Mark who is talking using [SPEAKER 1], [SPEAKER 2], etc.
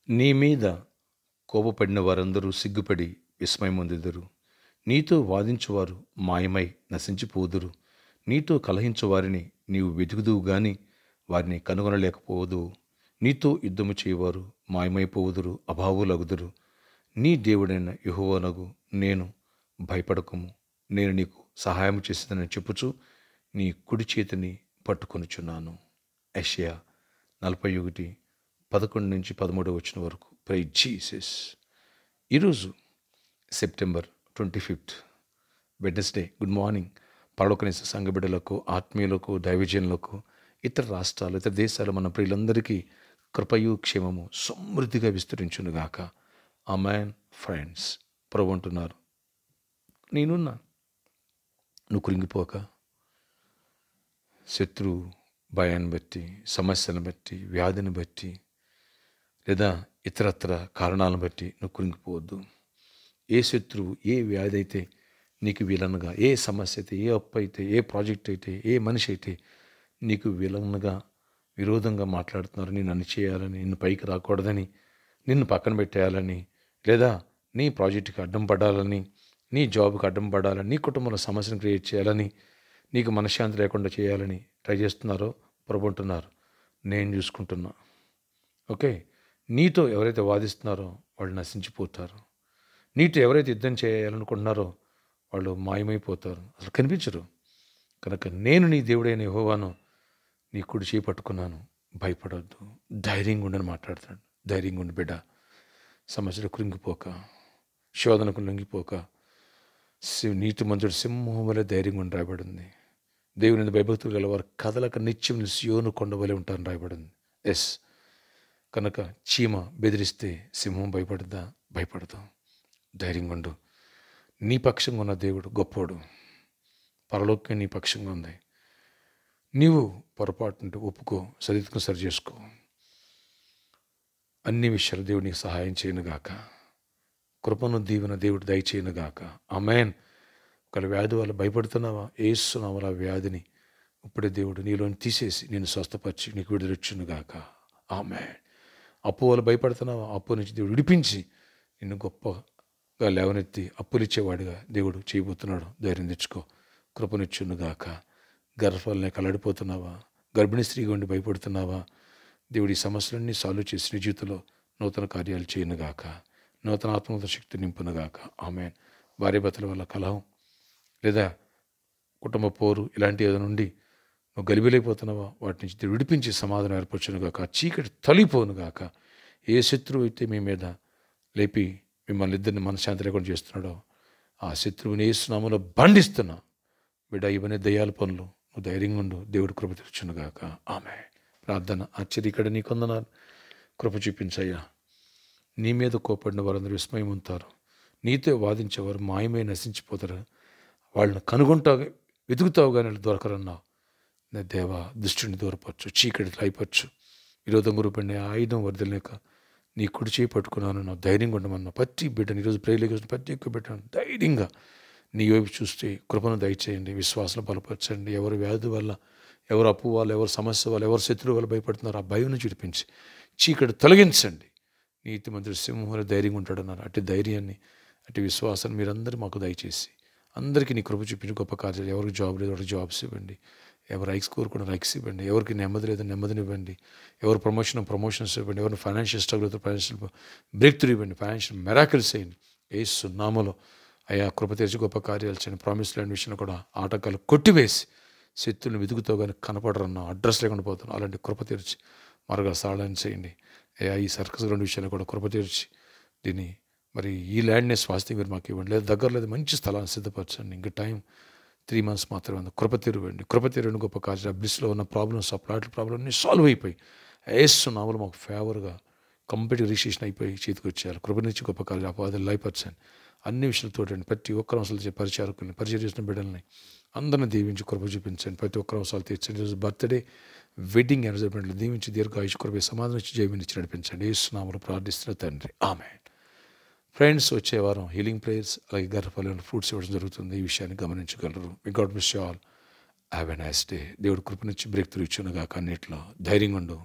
[SPEAKER 1] నీ మీద కోపపడిన వారందరూ సిగ్గుపడి విస్మయమొందెదరు. నీతో వాదించువారు మాయమై నశించిపోదురు. నీతో కలహించువారిని నీవు వెతుకుదువు గాని వారిని కనుగొనలేకపోదువు. నీతో యుద్ధము చేయవారు మాయమైపోవుదురు, అభావులగుదురు. నీ దేవుడైన యెహోవానగు నేను భయపడకుము. నేను నీకు సహాయం చేసేదనని చెప్పుచు నీ కుడి చేతిని పట్టుకొనుచున్నాను. యెషయా 41:11-13 వరకు. Praise Jesus. ఈరోజు సెప్టెంబర్ 25 వెడ్నెస్డే. Good morning. పరలోకనేసే సంఘ బిడ్డలకు, ఆత్మీయులకు, దైవజనులకు, ఇతర రాష్ట్రాలు, ఇతర దేశాలు మన ప్రియులందరికీ కృపయు క్షేమము సమృద్ధిగా విస్తరించునుగాక. ఆమేన్. ఫ్రెండ్స్, ప్రభు అంటున్నారు, నేనున్నా, నువ్వు కృంగిపోక. శత్రువు భయాన్ని బట్టి, సమస్యలను బట్టి, వ్యాధిని బట్టి, లేదా ఇతరత్ర కారణాలను బట్టి నువ్వు కృంగిపోవద్దు. ఏ శత్రువు, ఏ వ్యాధి అయితే నీకు విలన్గా, ఏ సమస్య అయితే, ఏ అప్పు అయితే, ఏ ప్రాజెక్ట్ అయితే, ఏ మనిషి అయితే నీకు విలన్గా, విరోధంగా మాట్లాడుతున్నారు, నేను అన్ని చేయాలని, నిన్ను పైకి రాకూడదని, నిన్ను పక్కన పెట్టేయాలని, లేదా నీ ప్రాజెక్టుకి అడ్డం పడాలని, నీ జాబ్కి అడ్డం పడాలని, నీ కుటుంబంలో సమస్యను క్రియేట్ చేయాలని, నీకు మనశ్శాంతి లేకుండా చేయాలని ట్రై చేస్తున్నారో ప్రభు అంటున్నారు, నేను చూసుకుంటున్నా. ఓకే, నీతో ఎవరైతే వాదిస్తున్నారో వాళ్ళు నశించిపోతారు. నీతో ఎవరైతే యుద్ధం చేయాలనుకుంటున్నారో వాళ్ళు మాయమైపోతారు, అసలు కనిపించరు. కనుక నేను నీ దేవుడైన యెహోవాను, నీ కుడి చేయి పట్టుకున్నాను, భయపడొద్దు, ధైర్యంగా ఉండని మాట్లాడుతున్నాడు. ధైర్యంగా ఉండి బిడ్డ, సమస్యలు కృంగిపోక, శోధనకు లొంగిపోక, నీతిమంతుడు సింహం వలె ధైర్యంగా ఉండి రాయబడింది. దేవుని భయభక్తులు గలవారు కదలక నిత్యం సియోను కొండ వలె ఉంటారని రాయబడింది. ఎస్, కనుక చీమ బెదిరిస్తే సింహం భయపడదా? భయపడతాం. ధైర్యంగా ఉండు. నీ పక్షంగా ఉన్న దేవుడు గొప్పోడు. పరలోకం నీ పక్షంగా ఉంది. నీవు పొరపాటు ఒప్పుకో, సరిదిద్దుకుని సరి చేసుకో. అన్ని విషయాలు దేవుడు నీకు సహాయం చేయనుగాక. కృపను దీవెన దేవుడు దయచేయనుగాక. ఆమేన్. ఒకవేళ వ్యాధి వల్ల భయపడుతున్నావా? యేసునామమున ఆ వ్యాధిని ఇప్పుడే దేవుడు నీలోని తీసేసి నేను స్వస్థపరిచి నీకు విడుదలొచ్చునుగాక. ఆమేన్. అప్పు వల్ల భయపడుతున్నావా? అప్పు నుంచి దేవుడు విడిపించి నిన్ను గొప్పగా లేవనెత్తి అప్పులిచ్చేవాడిగా దేవుడు చేయబోతున్నాడు. ధైర్యం తెచ్చుకో. కృపనిచ్చునుగాక. గర్భఫలనే కలడిపోతున్నావా? గర్భిణీ స్త్రీగా ఉండి భయపడుతున్నావా? దేవుడి సమస్యలన్నీ సాల్వ్ చేసి నీ జీవితంలో నూతన కార్యాలు చేయనుగాక. నూతన ఆత్మనూతన శక్తి నింపునుగాక. ఆమేన్. భార్య భర్తల వల్ల కలహం లేదా కుటుంబ పోరు ఇలాంటి ఏదో నుండి నువ్వు గలిబిలైపోతున్నావా? వాటి నుంచి విడిపించి సమాధానం ఏర్పరచునుగాక. చీకటి తొలిపోనుగాక. ఏ శత్రువు అయితే మీ మీద లేపి మిమ్మల్ని ఇద్దరిని మనశ్శాంతి లేకుండా చేస్తున్నాడో ఆ శత్రువుని యేసు నామములో బంధిస్తున్నా. బిడ్డ, ఇవన్నీ దయ్యాల పనులు. నువ్వు ధైర్యంగా ఉండు. దేవుడు కృప తెచ్చునుగాక. ఆమేన్. ప్రార్థన. ఆశ్చర్య ఇక్కడ నీ కొందనాలు కృప చూపించయ్యా. నీ మీద కోపడిన వారందరూ విస్మయం ఉంటారు. నీతో వాదించేవారు మాయమై నశించిపోతారు. వాళ్ళని కనుగొంటావు, వెతుకుతావు కానీ వాళ్ళు దొరకరన్నావు. నా దేవా, దుష్టుని దూరపరచు, చీకటి అయిపరచు, విరోధం గురిపడిన ఆయుధం వరదలేక నీ కుడి చేయి పట్టుకున్నాను. నా ధైర్యంగా ఉండమన్నా. ప్రతి బిడ్డను ఈరోజు ప్రేయలోకి వచ్చిన ప్రతి ఒక్క బిడ్డను ధైర్యంగా నీ వైపు చూస్తే కృపను దయచేయండి, విశ్వాసం బలపరచండి. ఎవరు వ్యాధి వల్ల, ఎవరు అప్పు వల్ల, ఎవరు సమస్య వల్ల, ఎవరు శత్రువు వల్ల భయపడుతున్నారు, ఆ భయం నుంచి విడిపించి చీకటి తొలగించండి. నీతిమంతుడు సింహంలో ధైర్యంగా ఉంటాడన్నారు. అట్టి ధైర్యాన్ని, అట్టి విశ్వాసాన్ని మీరందరూ మాకు దయచేసి అందరికీ నీ కృప చూపించి గొప్ప కార్యాలు. ఎవరికి జాబ్ లేదు ఎవరికి జాబ్స్ ఇవ్వండి. ఎవరు రైక్స్ కోరుకున్న రైక్స్ ఇవ్వండి. ఎవరికి నెమ్మది లేదు నెమ్మదిని ఇవ్వండి. ఎవరు ప్రమోషన్స్ ఇవ్వండి. ఎవరిని ఫైనాన్షియల్ స్ట్రగుల్ అయితే ఫైనాన్షియల్ బ్రేక్ త్రూ ఇవ్వండి. ఫైనాన్షియల్ మెరాకిల్స్ అయ్యండి. యేసు నామములో అయ్యా కృప తెరిచి గొప్ప కార్యాలు చేయండి. ప్రామిస్ ల్యాండ్ విషయంలో కూడా ఆటంకాలు కొట్టివేసి శత్రువుని వెతుకుతో కానీ కనపడరన్నా, అడ్రస్ లేకుండా పోతాను. అలాంటి కృప తెరిచి మరగా సాళన చేయండి. అయ్యా ఈ సర్కస్ గ్రౌండ్ విషయంలో కూడా కృప తెరిచి దీన్ని మరి ఈ ల్యాండ్నే స్వాస్థ్యం మీరు మాకు ఇవ్వండి. లేదా దగ్గర లేదు మంచి స్థలాన్ని సిద్ధపరచండి. ఇంకా టైం 3 months మాత్రమే ఉంది. కృప తెరవండి. గొప్ప కార్యాలు. బ్లిస్లో ఉన్న ప్రాబ్లమ్స్, ఆ ప్లాట్ల ప్రాబ్లమ్ని సాల్వ్ అయిపోయి యేసు నామములో మాకు ఫేవర్గా కంప్లీట్ రిజిస్ట్రేషన్ అయిపోయి చేతికి వచ్చేయాలి. కృప నుంచి గొప్ప కార్యాలు అపాధలు లైపరచండి. అన్ని విషయాలతో ప్రతి ఒక్కరు అవసరాలు పరిచారకుల్ని, పరిచయం చేసిన బిడ్డల్ని అందరిని దీవించి కృప చూపించండి. ప్రతి ఒక్కరు అవసరాలు తీర్చండి. ఈరోజు బర్త్డే, వెడ్డింగ్ యానివర్సరీ దీవించి దీర్ఘాయుష్ కృప సమాధానం ఇచ్చి జీవించి నడిపించండి. యేసు నామములో ప్రార్థిస్తున్న తండ్రి, ఆమేన్. ఫ్రెండ్స్, వచ్చే వారం హీలింగ్ ప్రేయర్స్ అలాగే గర్భఫలం ఫ్రూట్స్ ఇవ్వడం జరుగుతుంది. ఈ విషయాన్ని గమనించగలరు. మీ God bless you all. Have a nice day. దేవుడు కృప నుంచి బ్రేక్ త్రూ ఇచ్చునుగాక. అన్నిట్లో ధైర్యంగా ఉండు.